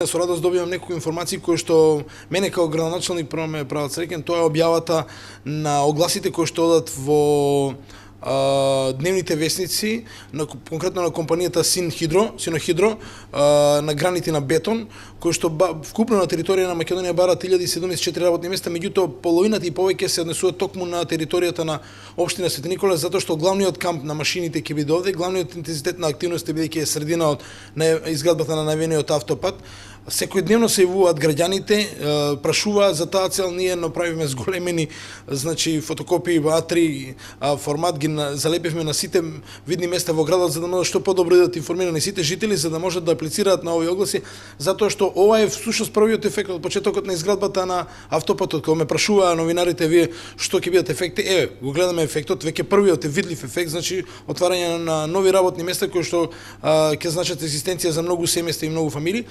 Со радост добивам неколку информации кои што мене како градоначалник прво ме прават среќен, тоа е објавата на огласите кои што одат во дневните весници, конкретно на компанијата Синохидро, на граните на бетон, кои што вкупно на територија на Македонија барат 1074 работни места, меѓутоа половината и повеќе се однесуваат токму на територијата на општина Свети Никола, затоа што главниот камп на машините ќе биде овде, главниот интензитет на активност бидејќи е средина од изградбата на најавениот автопат. Секојдневно се јавуваат граѓаните, прашуваат за таа цел, ние направивме зголемени, значи фотокопии во А3 формат, ги залепивме на сите видни места во градот за да може што подобро бидат информирани сите жители за да можат да аплицираат на овие огласи, затоа што ова е всушност првиот ефект од почетокот на изградбата на автопатот. Кога ме прашуваа новинарите вие што ќе бидат ефекти, го гледаме ефектот, веќе првиот е видлив ефект, значи отварање на нови работни места кои што ќе значат екзистенција за многу семејства и многу фамилии.